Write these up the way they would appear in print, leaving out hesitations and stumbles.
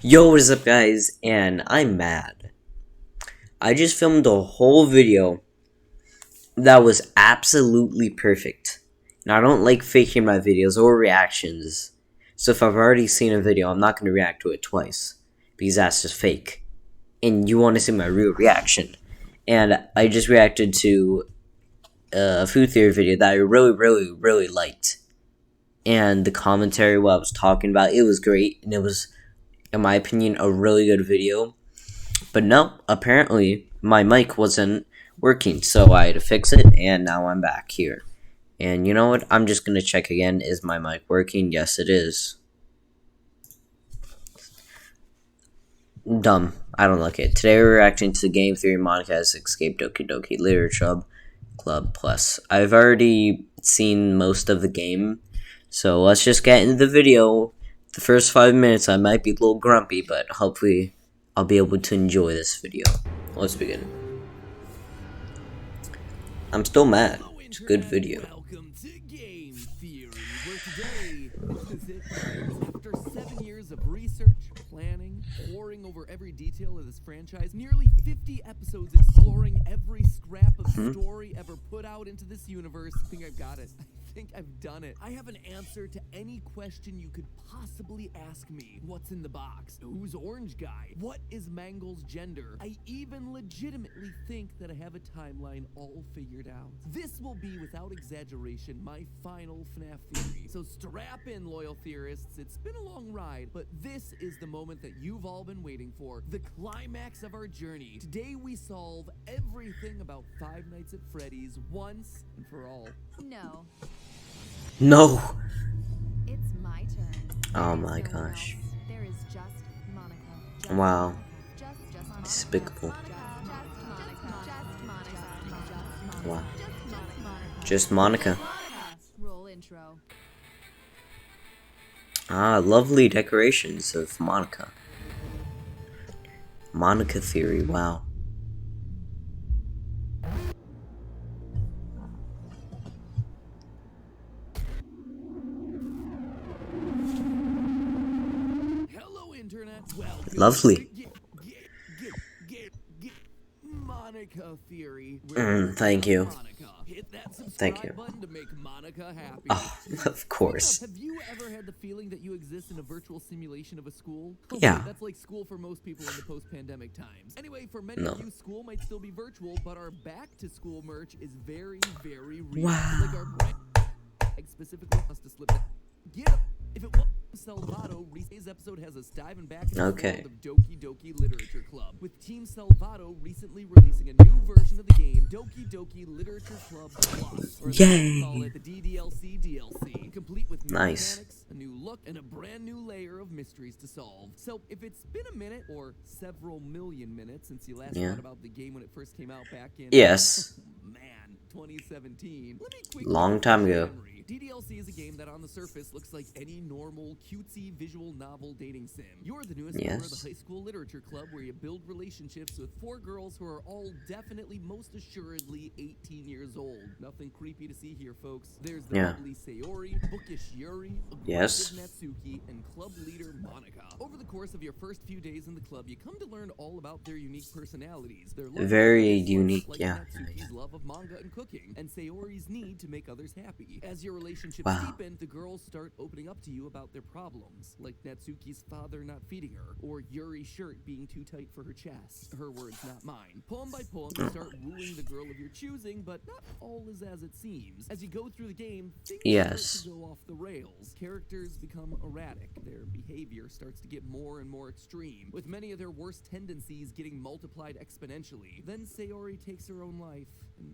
Yo, what is up guys, and I'm mad. I just filmed a whole video that was absolutely perfect. Now, I don't like faking my videos or reactions, so if I've already seen a video, I'm not going to react to it twice, because that's just fake. And you want to see my real reaction. And I just reacted to a food theory video that I really liked. And the commentary, what I was talking about, it was great, and it was, in my opinion, a really good video. But no, apparently my mic wasn't working, so I had to fix it, and now I'm back here. And you know what? I'm just gonna check again. Is my mic working? Yes, it is. Dumb. I don't like it. Today we're reacting to Game Theory Monika's Escape Doki Doki Literature Club Plus. I've already seen most of the game, so let's just get into the video. The first 5 minutes I might be a little grumpy, but hopefully I'll be able to enjoy this video. Let's begin. I'm still mad. It's a good video. Welcome to Game Theory, where today is it. After 7 years of research, planning, poring over every detail of this franchise, nearly 50 episodes exploring every scrap of story ever put out into this universe, I think I've got it. I think I've done it. I have an answer to any question you could possibly ask me. What's in the box? Who's Orange Guy? What is Mangle's gender? I even legitimately think that I have a timeline all figured out. This will be, without exaggeration, my final FNAF theory. So strap in, loyal theorists. It's been a long ride, but this is the moment that you've all been waiting for. The climax of our journey. Today we solve everything about Five Nights at Freddy's once and for all. No. No! It's my turn. Oh my gosh. There is just Monika. Wow. Just Monika. Despicable. Just Monika. Wow. Just Just Monika. Roll intro. Ah, lovely decorations of Monika. Monika theory, wow. Lovely. Monika theory. Thank you. Hit that Thank you. subscribe button to make Monika happy. Oh, of course. Have you ever had the feeling that you exist in a virtual simulation of a school? Yeah. That's like school for most people in the post-pandemic times. Anyway, for many No. of you, school might still be virtual, but our back-to-school merch is very real. Wow. Like our brand specifically wants to slip that. Get up. If it was Salvato, today's episode has us diving back into the world of Doki Doki Literature Club, with Team Salvato recently releasing a new version of the game, Doki Doki Literature Club Plus, or as they call it, the DDLC DLC, complete with new mechanics, a new look, and a brand new layer of mysteries to solve. So, if it's been a minute, or several million minutes, since you last thought about the game when it first came out back in... Yes. Man, 2017. Let me quickly Long time ago. DDLC is a game that on the surface looks like any normal, cutesy visual novel dating sim. You're the newest member of the high school literature club where you build relationships with 4 girls who are all definitely, most assuredly, 18 years old. Nothing creepy to see here, folks. There's the lovely Sayori, bookish Yuri, aggressive Natsuki, and club leader Monika. Over the course of your first few days in the club, you come to learn all about their unique personalities. Their very unique, like Natsuki's love of manga and cooking, and Sayori's need to make others happy. As your relationships deepen, the girls start opening up to you about their problems, like Natsuki's father not feeding her, or Yuri's shirt being too tight for her chest. Her words, not mine. Poem by poem, you start wooing the girl of your choosing, but not all is as it seems. As you go through the game, things start to go off the rails. Characters become erratic. Their behavior starts to get more and more extreme, with many of their worst tendencies getting multiplied exponentially. Then Sayori takes her own life.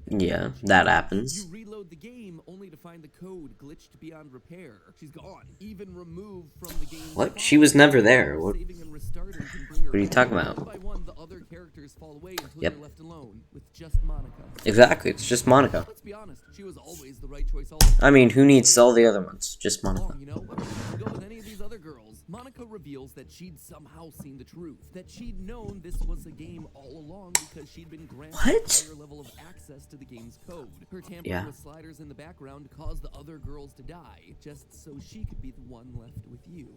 Yeah, that happens. You reload the game only to find the code glitched beyond repair. She's gone, even removed from the game. What? She was never there. What are you talking about? One by one, the other characters fall away until you're left alone with just Monika. Exactly, it's just Monika. Let's be honest, she was always the right choice all the time. I mean, who needs all the other ones? Just Monika. You know, but if you go with any of these other girls, Monika reveals that she'd somehow seen the truth, that she'd known this was a game all along because she'd been granted a higher level of access to the game's code. Her tampering with sliders in the background caused the other girls to die, just so she could be the one left with you.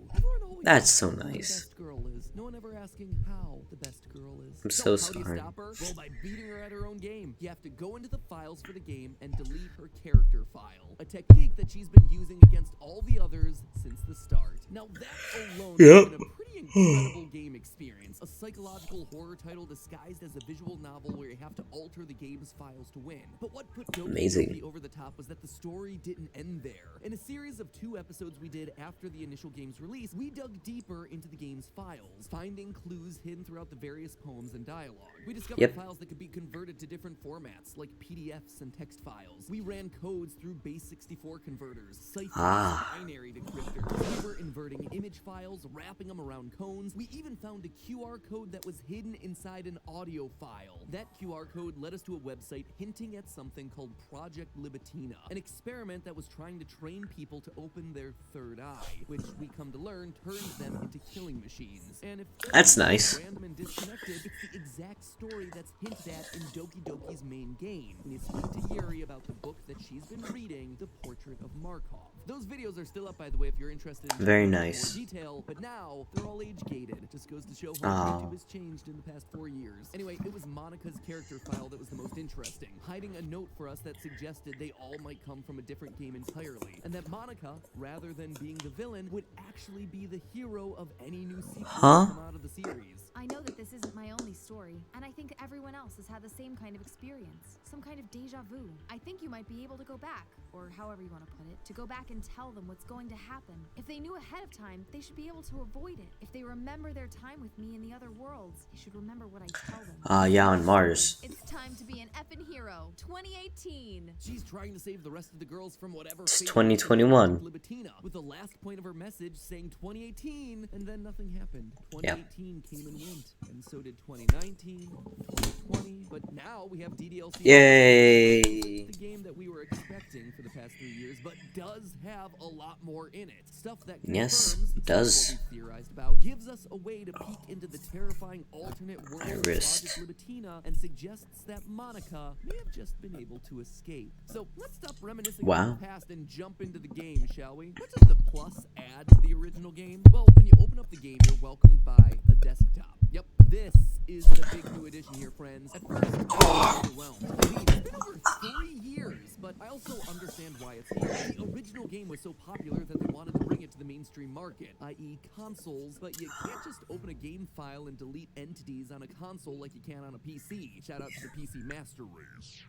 That's so Who the nice. best girl is. No one ever asking how the best girl is. I'm so how do you sorry. stop her? Well, by beating her at her own game. You have to go into the files for the game and delete her character file. A technique that she's been using against all the others since the start. Now that alone has been a pretty incredible game experience. A psychological horror title disguised as a visual novel where you have to alter the game's files to win. But what put Doki over the top was that the story didn't end there. In a series of 2 episodes we did after the initial game's release, we dug deeper into the game's files, finding clues hidden throughout the various poems and dialogue. We discovered files that could be converted to different formats, like PDFs and text files. We ran codes through base64 converters, ciphers, binary decryptors. We were inverting image files, wrapping them around cones. We even found a QR code that was hidden inside an audio file. That QR code led us to a website hinting at something called Project Libitina, an experiment that was trying to train people to open their third eye, which we come to learn turns them into killing machines. And if That's nice. Random and disconnected, it's the exact story that's hinted at in Doki Doki's main game. When you speak to Yuri about the book that she's been reading, The Portrait of Markov. Those videos are still up, by the way, if you're interested in Very more nice. detail, but now they're all age-gated. It just goes to show how YouTube has changed in the past 4 years. Anyway, it was Monika's character file that was the most interesting, hiding a note for us that suggested they all might come from a different game entirely, and that Monika, rather than being the villain, would actually be the hero of any new sequel to come out of the series. I know that this isn't my only story, and I think everyone else has had the same kind of experience. Some kind of deja vu. I think you might be able to go back, or however you want to put it, to go back and tell them what's going to happen. If they knew ahead of time, they should be able to avoid it. If they remember their time with me in the other worlds, they should remember what I tell them. Yeah, on Mars. It's time to be an effing hero. 2018. She's trying to save the rest of the girls from whatever It's fate 2021. Libitina, with the last point of her message saying 2018, and then nothing happened. 2018 came and went, and so did 2019, 2020, but now we have DDLC. Yay! The game that we were expecting for the past 3 years, but does have a lot more in it. Stuff that Yes, confirms it does. what we theorized about, gives us a way to peek into the terrifying alternate world of wrist. Project Libitina, and suggests that Monika may have just been able to escape. So let's stop reminiscing about the past and jump into the game, shall we? What does the plus add to the original game? Well, when you open up the game, you're welcomed by a desktop. Yep, this is the big new addition here, friends. At first, I was overwhelmed. I mean, it's been over 3 years, but I also understand why it's here. The original game was so popular that they wanted to bring it to the mainstream market, i.e. consoles, but you can't just open a game file and delete entities on a console like you can on a PC. Shout out to the PC Master Race.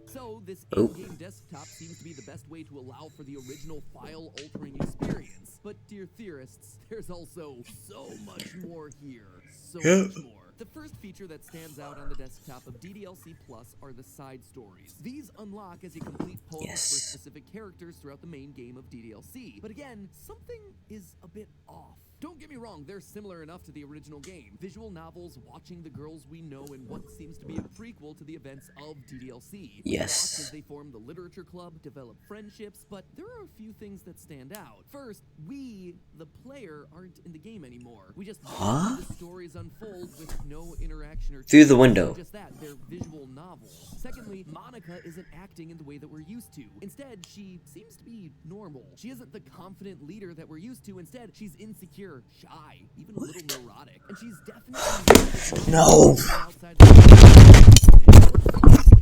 So, this in-game desktop seems to be the best way to allow for the original file-altering experience. But, dear theorists, there's also so much more here. So much more. The first feature that stands out on the desktop of DDLC Plus are the side stories. These unlock as you complete poems for specific characters throughout the main game of DDLC. But again, something is a bit off. Don't get me wrong, they're similar enough to the original game. Visual novels, watching the girls we know in what seems to be a prequel to the events of DDLC. Yes. As they form the literature club, develop friendships, but there are a few things that stand out. First, we, the player, aren't in the game anymore. We just watch the stories unfold with no interaction or Through the window. Just that, they're visual novels. Secondly, Monika isn't acting in the way that we're used to. Instead, she seems to be normal. She isn't the confident leader that we're used to. Instead, she's insecure, shy, even a little neurotic. And she's definitely No.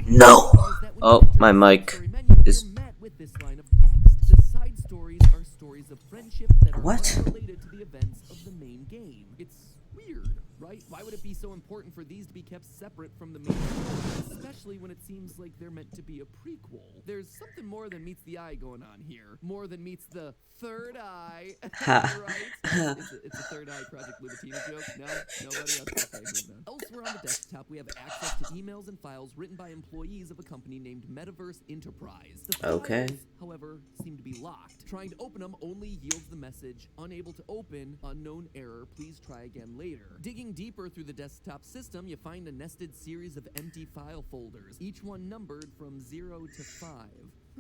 No. Oh, my mic is. With this line of text. The side stories are stories of friendship that are unrelated to the events of the main game. It's weird, right? Why would it be so important for these to be kept separate from the main game, especially when it seems like they're meant to be a prequel? There's something more than meets the eye going on here. More than meets the third eye. Right? It's a third eye Project Libitina joke. No? Nobody? Okay, moving on. Elsewhere on the desktop, we have access to emails and files written by employees of a company named Metaverse Enterprise. The files, however, seem to be locked. Trying to open them only yields the message, unable to open, unknown error, please try again later. Digging deeper through the desktop system, you find a nested series of empty file folders, each one numbered from 0 to 5.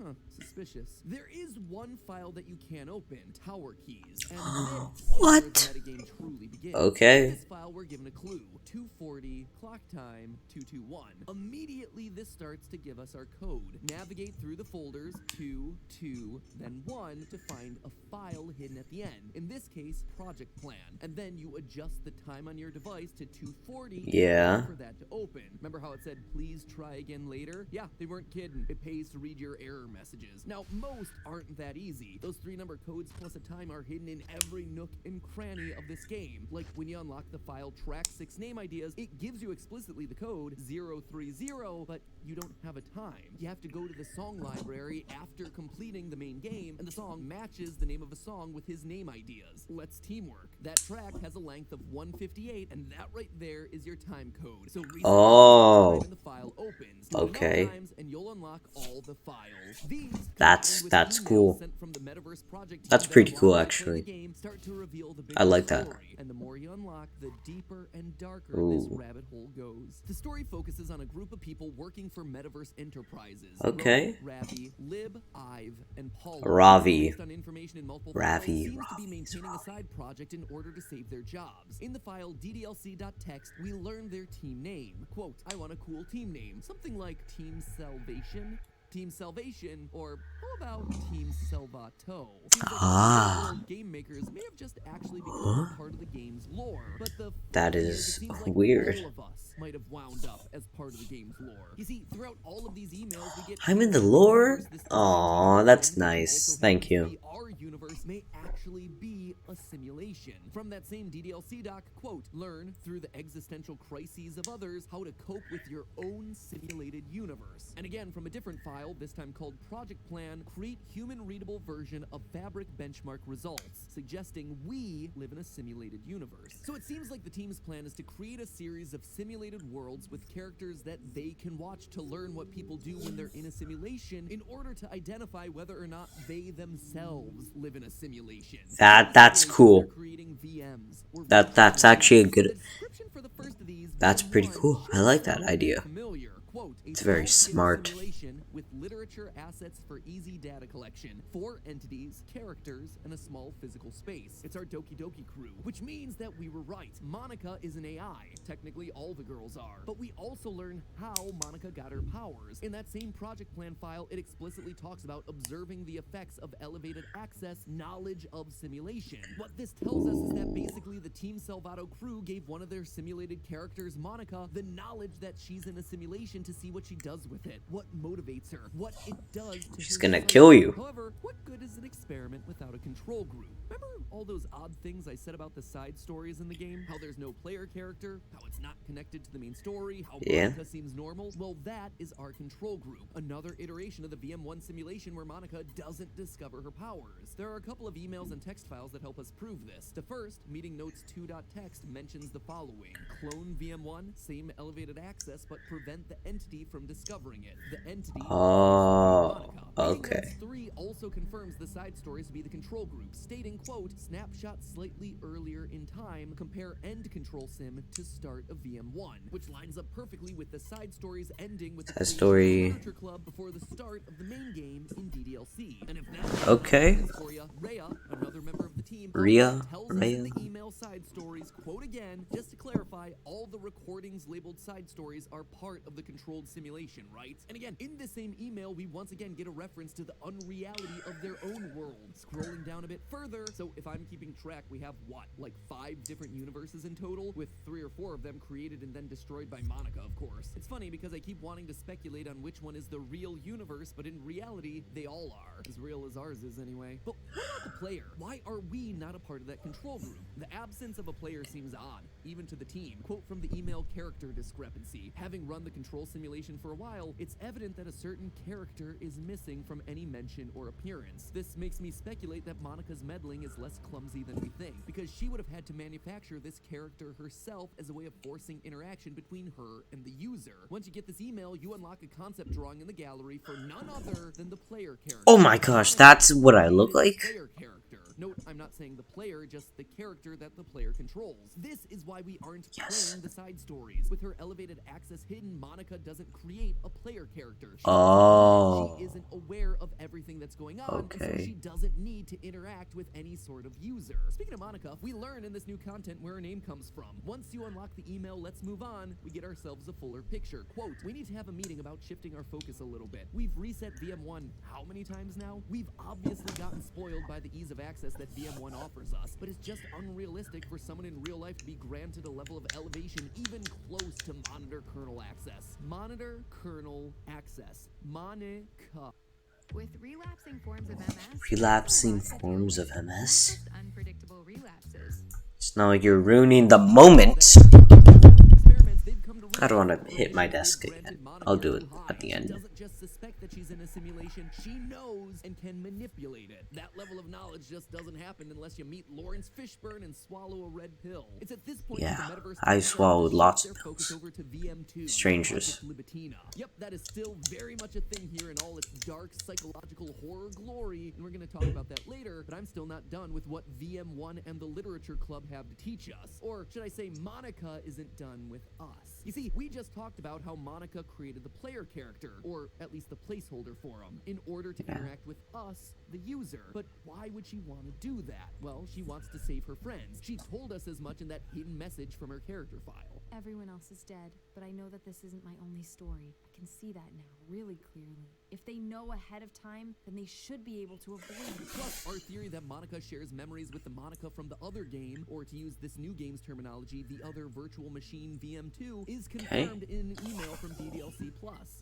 Huh, suspicious. There is one file that you can open, Tower Keys, and this What? is where the metagame truly begins. Okay. In this file, we're given a clue, 240, clock time, 221. Immediately, this starts to give us our code. Navigate through the folders, 2, 2, then 1, to find a file hidden at the end. In this case, project plan. And then you adjust the time on your device to 240 Yeah. for that to open. Remember how it said, please try again later? Yeah, they weren't kidding. It pays to read your error messages. Now, most aren't that easy. Those 3-number codes plus a time are hidden in every nook and cranny of this game. Like when you unlock the file track 6 name ideas, it gives you explicitly the code 030, but you don't have a time. You have to go to the song library after completing the main game, and the song matches the name of a song with his name ideas. Let's teamwork. That track has a length of 158, and that right there is your time code. So reset the time and the file opens. Do it Okay. enough times and you'll unlock all the files. These, That's combined with cool. emails sent from the Metaverse project That's team pretty that cool, allow you to play actually. the game, start to reveal the I like that. story. And the more you unlock, the deeper and darker this Ooh. rabbit hole goes. The story focuses on a group of people working for Metaverse Enterprises. Okay. Ravi, Lib, Ive, and Paul. Ravi. Based on information in multiple Ravi. files, seems to be maintaining a side project in order to save their jobs. In the file ddlc.txt, we learn their team name. Quote, I want a cool team name. Something like Team Salvation. Team Salvation, or how about Team Salvato? Seems like the game makers may have just actually become a part of the game's lore. But the That fact is it seems like weird. all of us might have wound up as part of the game's lore. You see, throughout all of these emails, we get I'm in the lore? Aw, that's nice. Thank you. our universe may actually be a simulation. From that same DDLC doc, quote, learn through the existential crises of others how to cope with your own simulated universe. And again, from a different file, this time called Project Plan, create human-readable version of Fabric benchmark results, suggesting we live in a simulated universe. So it seems like the team's plan is to create a series of simulated worlds with characters that they can watch to learn what people do when they're in a simulation in order to identify whether or not they themselves live in a simulation. That's cool. Creating VMs or That's actually a good. the description for the first of these, That's pretty VM1, cool. I should like that sound idea. familiar. Quote, a It's very 12-bit smart. simulation with literature assets for easy data collection, 4 entities, characters, and a small physical space. It's our Doki Doki crew, which means that we were right. Monika is an AI. Technically, all the girls are. But we also learn how Monika got her powers. In that same project plan file, it explicitly talks about observing the effects of elevated access knowledge of simulation. What this tells us is that basically the Team Salvato crew gave one of their simulated characters, Monika, the knowledge that she's in a simulation to see what she does with it, what motivates her, what it does to She's her gonna psyche. kill you. However, what good is an experiment without a control group? Remember all those odd things I said about the side stories in the game? How there's no player character, how it's not connected to the main story, how Yeah. Monika seems normal? Well, that is our control group, another iteration of the VM1 simulation where Monika doesn't discover her powers. There are a couple of emails and text files that help us prove this. The first, meeting notes 2.txt, mentions the following: clone VM1, same elevated access, but prevent the entity from discovering it. The entity Oh, Monika. okay. Meeting notes 3 also confirms the side stories to be the control group, stating, quote, snapshot slightly earlier in time, compare end control sim to start of VM1, which lines up perfectly with the side stories ending with the Side creation of story. the Literature Club before the start of the main game in DDLC. And if that's Okay. for ya, Rhea, another member of the team, Rhea? tells us in the email side stories, quote again, just to clarify, all the recordings labeled side stories are part of the controlled simulation, right? And again, in the same email, we once again get a reference to the unreality of their own world. Scrolling down a bit further, so if I'm keeping track, we have what, like 5 different universes in total, with 3 or 4 of them created and then destroyed by Monika, of course. It's funny because I keep wanting to speculate on which one is the real universe, but in reality, they all are. As real as ours is anyway. But what about the player? Why are we not a part of that control group? The absence of a player seems odd, even to the team. Quote from the email, character discrepancy. Having run the control simulation for a while, it's evident that a certain character is missing from any mention or appearance. This makes me speculate that Monika's meddling is less clumsy than we think, because she would have had to manufacture this character herself as a way of forcing interaction between her and the user. Once you get this email, you unlock a concept drawing in the gallery for none other than the player character. Oh my gosh, that's what I look like? Player character. Note, I'm not saying the player, just the character that the player controls. This is why we aren't playing the side stories. With her elevated access hidden, Monika doesn't create a player character. She Oh. She isn't aware of everything that's going on, and so she doesn't need to interact with any sort of user. Speaking of Monika, we learn in this new content where her name comes from. Once you unlock the email, let's move on, we get ourselves a fuller picture. Quote, we need to have a meeting about shifting our focus a little bit. We've reset VM1 how many times now? We've obviously gotten spoiled by the ease of access that VM1 offers us, but it's just unrealistic for someone in real life to be granted a level of elevation even close to monitor kernel access. Monitor kernel access. Monika. With relapsing forms of MS, Relapsing forms of MS? not just unpredictable relapses. It's not like you're ruining the moment. I don't want to hit my desk again. I'll do it at the end. Doesn't just suspect that she's in a simulation, she knows and can manipulate it. That level of knowledge just doesn't happen unless you meet Lawrence Fishburne and swallow a red pill. It's at this point Yeah, that the metaverse I've swallowed lots of their focus pills. over to VM2, Strangers. Libitina. Yep, that is still very much a thing here in all its dark psychological horror glory, and we're going to talk about that later, but I'm still not done with what VM1 and the Literature Club have to teach us. Or should I say Monika isn't done with us. You see, we just talked about how Monika created the player character, or at least the placeholder for him, in order to interact with us, the user. But why would she want to do that? Well, she wants to save her friends. She told us as much in that hidden message from her character file. Everyone else is dead, but I know that this isn't my only story. I can see that now, really clearly. If they know ahead of time, then they should be able to avoid it. Plus, our theory that Monika shares memories with the Monika from the other game, or to use this new game's terminology, the other virtual machine VM2, is confirmed in an email from DDLC+.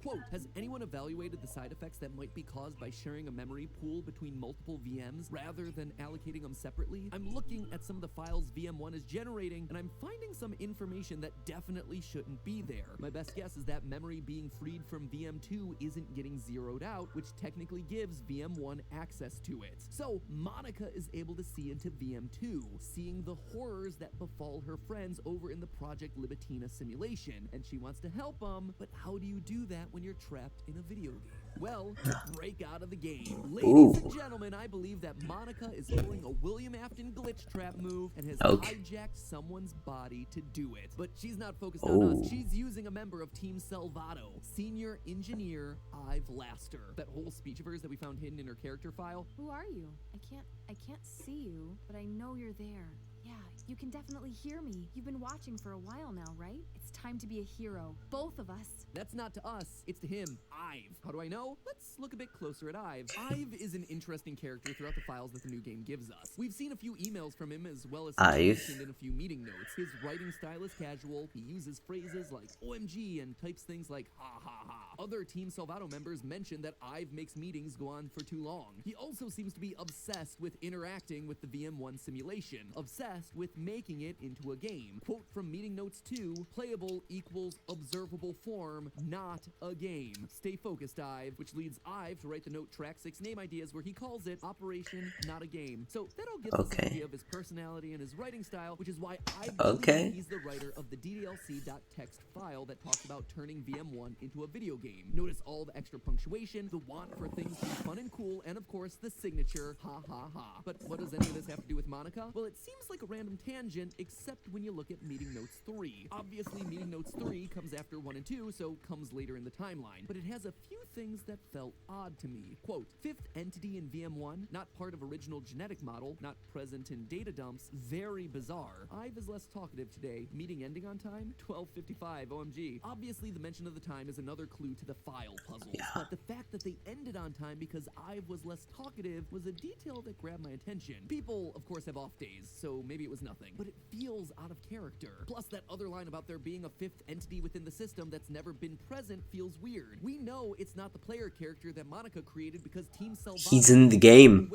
Quote, has anyone evaluated the side effects that might be caused by sharing a memory pool between multiple VMs rather than allocating them separately? I'm looking at some of the files VM1 is generating, and I'm finding some information that definitely shouldn't be there. My best guess is that memory being freed from VM2 isn't getting zeroed out, which technically gives VM1 access to it. So, Monika is able to see into VM2, seeing the horrors that befall her friends over in the Project Libitina simulation, and she wants to help them, but how do you do that when you're trapped in a video game? Well, break out of the game. Ladies and gentlemen, I believe that Monika is pulling a William Afton glitch trap move and has hijacked someone's body to do it. But she's not focused on us. She's using a member of Team Salvato, Senior Engineer Ive Laster. That whole speech of hers that we found hidden in her character file. Who are you? I can't see you, but I know you're there. Yeah, you can definitely hear me. You've been watching for a while now, right? It's time to be a hero. Both of us. That's not to us, it's to him, Ive. How do I know? Let's look a bit closer at Ive. Ive is an interesting character throughout the files that the new game gives us. We've seen a few emails from him as well as mentioned in a few meeting notes. His writing style is casual. He uses phrases like OMG and types things like ha ha ha. Other Team Salvato members mention that Ive makes meetings go on for too long. He also seems to be obsessed with interacting with the VM1 simulation. Obsessed with making it into a game. Quote from meeting notes 2, playable equals observable form, not a game. Stay focused, Ive, which leads Ive to write the note track 6 name ideas where he calls it Operation Not a Game. So that all gives us an idea of his personality and his writing style, which is why I believe he's the writer of the DDLC.txt file that talks about turning VM1 into a video game. Notice all the extra punctuation, the want for things to be fun and cool, and of course the signature, ha ha ha. But what does any of this have to do with Monika? Well, it seems like a random tangent, except when you look at Meeting Notes 3. Obviously, Meeting Notes 3 comes after 1 and 2, so comes later in the timeline. But it has a few things that felt odd to me. Quote, fifth entity in VM1, not part of original genetic model, not present in data dumps, very bizarre. Ive is less talkative today. Meeting ending on time? 12:55, OMG. Obviously, the mention of the time is another clue to the file puzzle. But the fact that they ended on time because Ive was less talkative was a detail that grabbed my attention. People, of course, have off days, so maybe it was nothing. But it feels out of character. Plus, that other line about there being a fifth entity within the system that's never been present feels weird. We know it's not the player character that Monika created because Team Salvato he's in the game.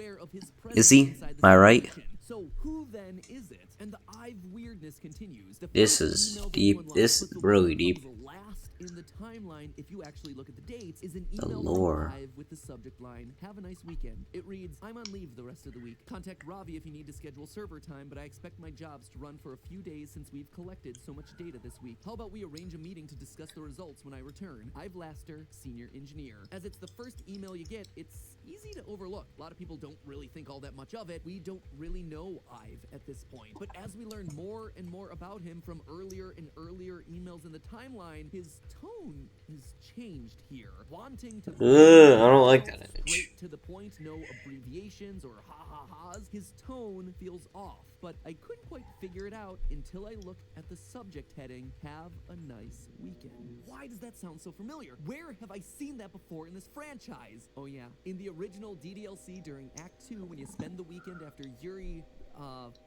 Is he? Am I right? So who then is it? And the Ive weirdness continues. This is deep. This is really deep. Last in the timeline, if you actually look at the dates, is an The email lore. from Ive with the subject line, "Have a nice weekend." It reads, "I'm on leave the rest of the week. Contact Ravi if you need to schedule server time, but I expect my jobs to run for a few days since we've collected so much data this week. How about we arrange a meeting to discuss the results when I return? Ive Laster, Senior Engineer." As it's the first email you get, it's easy to overlook. A lot of people don't really think all that much of it. We don't really know Ive at this point. But as we learn more and more about him from earlier and earlier emails in the timeline, his tone is changed here. Wanting to I don't like that image. straight to the point, no abbreviations or ha-ha-has, his tone feels off. But I couldn't quite figure it out until I looked at the subject heading, "Have a nice weekend." Why does that sound so familiar? Where have I seen that before in this franchise? Oh yeah, in the original DDLC during Act 2, when you spend the weekend after Yuri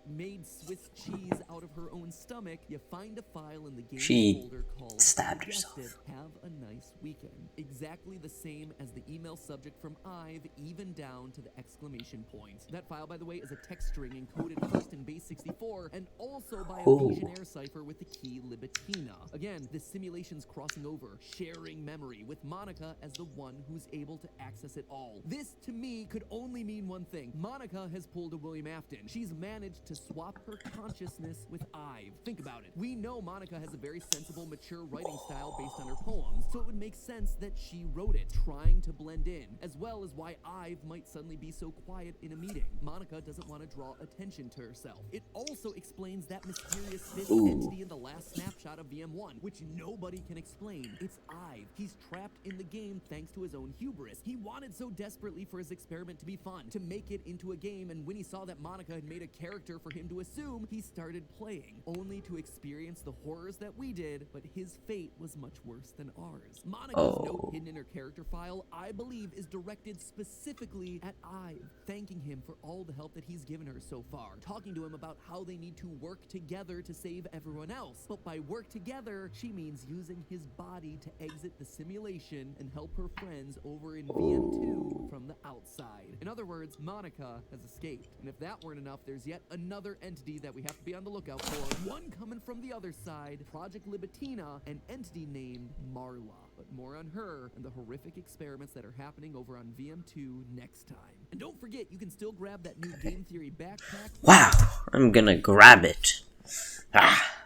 made Swiss cheese out of her own stomach, you find a file in the game She folder called stabbed Suggested, herself. "Have a nice weekend." Exactly the same as the email subject from Ive, even down to the exclamation point. That file, by the way, is a text string encoded first in base 64 and also by a Ooh. Visionaire cipher with the key Libitina. Again, the simulation's crossing over, sharing memory, with Monika as the one who's able to access it all. This, to me, could only mean one thing. Monika has pulled a William Afton. She's managed to swap her consciousness with Ive. Think about it. We know Monika has a very sensible, mature writing style based on her poems, so it would make sense that she wrote it, trying to blend in, as well as why Ive might suddenly be so quiet in a meeting. Monika doesn't want to draw attention to herself. It also explains that mysterious fifth entity in the last snapshot of VM1, which nobody can explain. It's Ive. He's trapped in the game thanks to his own hubris. He wanted so desperately for his experiment to be fun, to make it into a game, and when he saw that Monika had made a character for him to assume, he started playing, only to experience the horrors that we did, but his fate was much worse than ours. Monika's note hidden in her character file, I believe, is directed specifically at Ive, thanking him for all the help that he's given her so far, talking to him about how they need to work together to save everyone else. But by work together, she means using his body to exit the simulation and help her friends over in VM2 from the outside. In other words, Monika has escaped. And if that weren't enough, there's yet another entity that we have to be on the lookout for. One coming from the other side, Project Libitina, an entity named Marla. But more on her and the horrific experiments that are happening over on VM2 next time. And don't forget, you can still grab that new Game Theory backpack. Wow, I'm gonna grab it. Ah.